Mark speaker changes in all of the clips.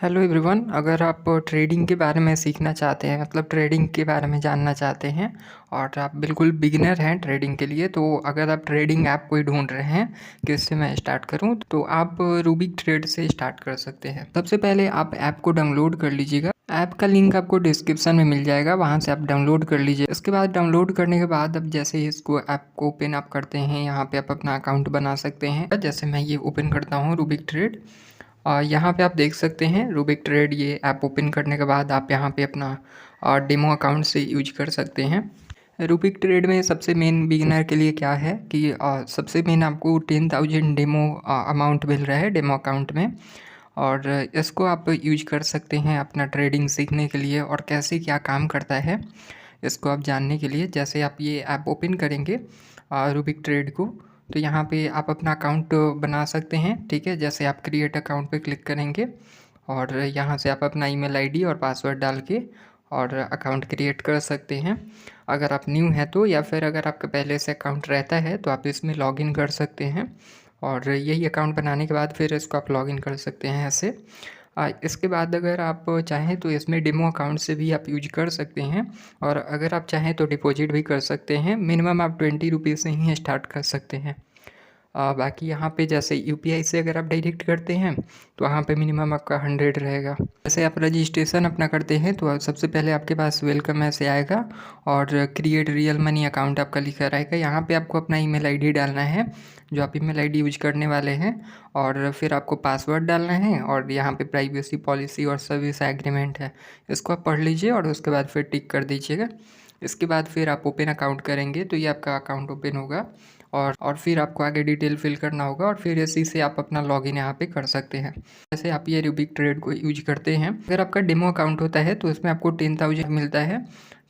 Speaker 1: Hello everyone. अगर आप trading के बारे में सीखना चाहते हैं, मतलब ट्रेडिंग के बारे में जानना चाहते हैं और आप बिल्कुल बिगिनर हैं ट्रेडिंग के लिए, तो अगर आप ट्रेडिंग ऐप कोई ढूंढ रहे हैं कि इससे मैं स्टार्ट करूं, तो आप रूबिक ट्रेड से स्टार्ट कर सकते हैं। सबसे पहले आप ऐप को डाउनलोड कर लीजिएगा। ऐप का लिंक आपको डिस्क्रिप्शन में मिल जाएगा, वहां से आप डाउनलोड कर लीजिए। उसके बाद डाउनलोड करने के बाद अब जैसे ही इसको ऐप को ओपन आप करते हैं, यहाँ पे आप अपना अकाउंट बना सकते हैं। जैसे मैं ये ओपन करता हूँ रूबिक ट्रेड, यहाँ पे आप देख सकते हैं रूबिक ट्रेड। ये ऐप ओपन करने के बाद आप यहाँ पे अपना डेमो अकाउंट से यूज कर सकते हैं। रूबिक ट्रेड में सबसे मेन बिगिनर के लिए क्या है कि सबसे मेन आपको 10,000 डेमो अमाउंट मिल रहा है डेमो अकाउंट में, और इसको आप यूज कर सकते हैं अपना ट्रेडिंग सीखने के लिए और कैसे क्या काम करता है इसको आप जानने के लिए। जैसे आप ये ऐप ओपन करेंगे रूबिक ट्रेड को, तो यहाँ पे आप अपना अकाउंट बना सकते हैं। ठीक है, जैसे आप क्रिएट अकाउंट पे क्लिक करेंगे और यहाँ से आप अपना ईमेल आईडी और पासवर्ड डाल के और अकाउंट क्रिएट कर सकते हैं अगर आप न्यू हैं तो, या फिर अगर आपका पहले से अकाउंट रहता है तो आप इसमें लॉगिन कर सकते हैं। और यही अकाउंट बनाने के बाद फिर इसको आप लॉगिन कर सकते हैं ऐसे। इसके बाद अगर आप चाहें तो इसमें डेमो अकाउंट से भी आप यूज कर सकते हैं, और अगर आप चाहें तो डिपॉजिट भी कर सकते हैं। मिनिमम आप 20 रुपीज़ से ही स्टार्ट कर सकते हैं। बाकी यहाँ पे जैसे यूपीआई से अगर आप डायरेक्ट करते हैं तो वहाँ पे मिनिमम आपका 100 रहेगा। जैसे आप रजिस्ट्रेशन अपना करते हैं तो सबसे पहले आपके पास वेलकम ऐसे आएगा और क्रिएट रियल मनी अकाउंट आपका लिखा रहेगा। यहाँ पे आपको अपना ईमेल आईडी डालना है, जो आप ईमेल आईडी यूज करने वाले हैं, और फिर आपको पासवर्ड डालना है, और यहाँ पे प्राइवेसी पॉलिसी और सर्विस एग्रीमेंट है, इसको आप पढ़ लीजिए और उसके बाद फिर टिक कर दीजिएगा। इसके बाद फिर आप ओपन अकाउंट करेंगे तो ये आपका अकाउंट ओपन होगा, और फिर आपको आगे डिटेल फिल करना होगा और फिर इसी से आप अपना लॉगिन यहाँ पे कर सकते हैं। जैसे आप ये रूबिक ट्रेड को यूज करते हैं, अगर आपका डेमो अकाउंट होता है तो इसमें आपको 10,000 मिलता है,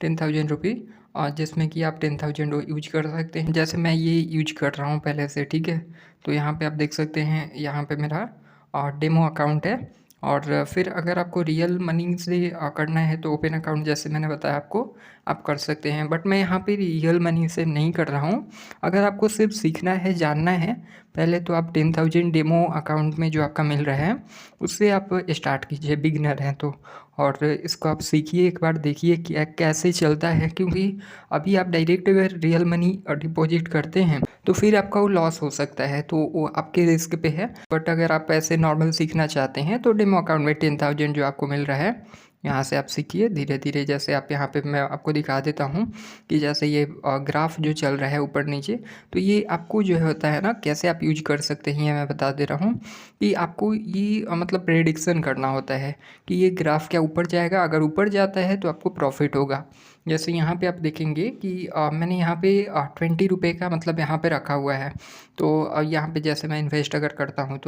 Speaker 1: 10,000 रुपी, और जिसमें कि आप 10,000 यूज कर सकते हैं। जैसे मैं ये यूज कर रहा हूँ पहले से। ठीक है, तो यहाँ पे आप देख सकते हैं, यहाँ पे मेरा डेमो अकाउंट है। और फिर अगर आपको रियल मनी से करना है तो ओपन अकाउंट जैसे मैंने बताया आपको, आप कर सकते हैं, बट मैं यहाँ पे रियल मनी से नहीं कर रहा हूँ। अगर आपको सिर्फ सीखना है, जानना है, पहले तो आप 10,000 डेमो अकाउंट में जो आपका मिल रहा है उससे आप स्टार्ट कीजिए, बिगिनर हैं तो। और इसको आप सीखिए, एक बार देखिए क्या कैसे चलता है, क्योंकि अभी आप डायरेक्ट अगर रियल मनी डिपॉजिट करते हैं तो फिर आपका वो लॉस हो सकता है, तो वो आपके रिस्क पे है। बट अगर आप ऐसे नॉर्मल सीखना चाहते हैं तो डेमो अकाउंट में 10,000 जो आपको मिल रहा है, यहाँ से आप सीखिए धीरे धीरे। जैसे आप यहाँ पे मैं आपको दिखा देता हूँ कि जैसे ये ग्राफ जो चल रहा है ऊपर नीचे, तो ये आपको जो होता है ना, कैसे आप यूज कर सकते हैं ये मैं बता दे रहा हूँ। कि आपको ये मतलब प्रेडिक्शन करना होता है कि ये ग्राफ क्या ऊपर जाएगा, अगर ऊपर जाता है तो आपको प्रॉफिट होगा। जैसे यहाँ पे आप देखेंगे कि मैंने यहाँ पे 20 रुपये का मतलब यहाँ पे रखा हुआ है। तो यहाँ पे जैसे मैं इन्वेस्ट अगर करता हूँ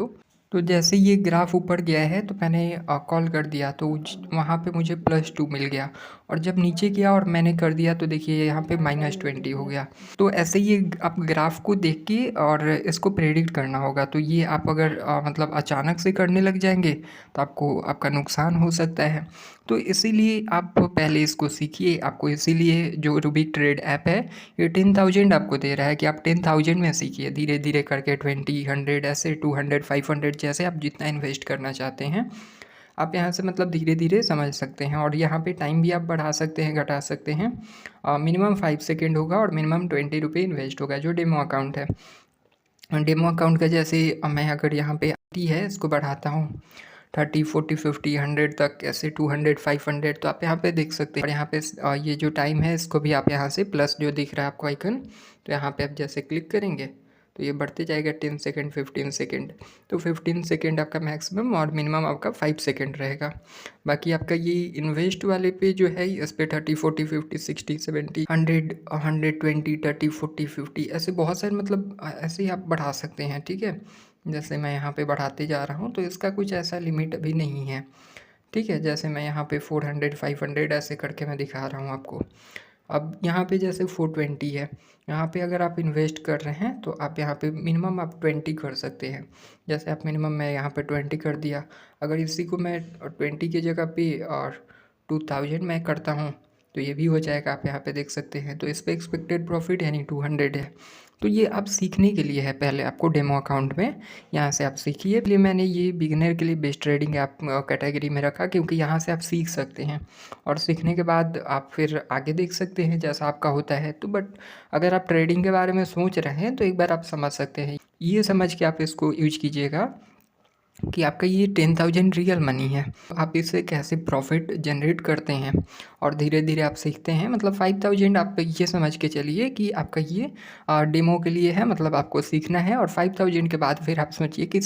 Speaker 1: तो जैसे ये ग्राफ ऊपर गया है तो मैंने कॉल कर दिया तो वहाँ पे मुझे +2 मिल गया, और जब नीचे गया और मैंने कर दिया तो देखिए यहाँ पे -20 हो गया। तो ऐसे ही ये आप ग्राफ को देख के और इसको प्रेडिक्ट करना होगा। तो ये आप अगर मतलब अचानक से करने लग जाएंगे तो आपको आपका नुकसान हो सकता है। तो इसीलिए आप पहले इसको सीखिए। आपको इसीलिए जो रूबिक ट्रेड ऐप है ये 10,000 आपको दे रहा है कि आप 10,000 में सीखिए, धीरे धीरे करके 20, 100 ऐसे 200, 500 जैसे आप जितना इन्वेस्ट करना चाहते हैं आप यहाँ से मतलब धीरे धीरे समझ सकते हैं। और यहाँ पे टाइम भी आप बढ़ा सकते हैं, घटा सकते हैं। मिनिमम 5 सेकेंड होगा और मिनिमम 20 रुपये इन्वेस्ट होगा जो डेमो अकाउंट है। डेमो अकाउंट का जैसे मैं अगर यहाँ पे आती है इसको बढ़ाता हूँ 30, 40, 50, 100 तक, ऐसे 200, 500, तो आप यहाँ पे देख सकते हैं। और यहाँ पे ये जो टाइम है इसको भी आप यहाँ से प्लस जो दिख रहा है आपको आइकन, तो यहाँ पे आप जैसे क्लिक करेंगे तो ये बढ़ते जाएगा 10 सेकेंड, 15 सेकेंड। तो 15 सेकेंड आपका मैक्सिमम और मिनिमम आपका 5 सेकेंड रहेगा। बाकी आपका ये इन्वेस्ट वाले पे जो है इस पे 30, 40, 50, 60, 70, 100, 120, 30, 40, 50 ऐसे बहुत सारे मतलब ऐसे ही आप बढ़ा सकते हैं। ठीक है, जैसे मैं यहाँ पे बढ़ाते जा रहा हूँ तो इसका कुछ ऐसा लिमिट अभी नहीं है। ठीक है, जैसे मैं यहाँ पे 400, 500 ऐसे करके मैं दिखा रहा हूँ आपको। अब यहाँ पे जैसे 420 है, यहाँ पे अगर आप इन्वेस्ट कर रहे हैं तो आप यहाँ पे मिनिमम आप 20 कर सकते हैं। जैसे आप मिनिमम मैं यहाँ पे 20 कर दिया, अगर इसी को मैं 20 की जगह पे और 2000 मैं करता हूँ तो ये भी हो जाएगा, आप यहाँ पे देख सकते हैं। तो इस पे एक्सपेक्टेड प्रॉफिट यानी 200 है। तो ये आप सीखने के लिए है, पहले आपको डेमो अकाउंट में यहाँ से आप सीखिए। इसलिए मैंने ये बिगिनर के लिए बेस्ट ट्रेडिंग ऐप कैटेगरी में रखा, क्योंकि यहाँ से आप सीख सकते हैं और सीखने के बाद आप फिर आगे देख सकते हैं जैसा आपका होता है। तो बट अगर आप ट्रेडिंग के बारे में सोच रहे हैं तो एक बार आप समझ सकते हैं, ये समझ के आप इसको यूज कीजिएगा कि आपका ये 10,000 रियल मनी है। आप इससे कैसे प्रॉफिट जनरेट करते हैं और धीरे धीरे आप सीखते हैं। मतलब 5,000 आप ये समझ के चलिए कि आपका ये डेमो के लिए है, मतलब आपको सीखना है। और 5,000 के बाद फिर आप सोचिए कि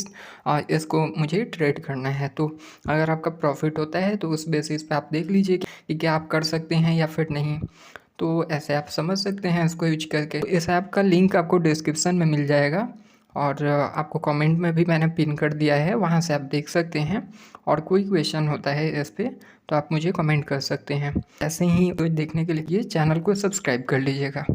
Speaker 1: इसको मुझे ट्रेड करना है। तो अगर आपका प्रॉफिट होता है तो उस बेसिस पे आप देख लीजिए कि क्या आप कर सकते हैं या फिर नहीं। तो ऐसे आप समझ सकते हैं इसको यूज करके। इस ऐप का लिंक आपको डिस्क्रिप्शन में मिल जाएगा और आपको कमेंट में भी मैंने पिन कर दिया है, वहाँ से आप देख सकते हैं। और कोई क्वेश्चन होता है इस पे तो आप मुझे कमेंट कर सकते हैं। ऐसे ही तो देखने के लिए चैनल को सब्सक्राइब कर लीजिएगा।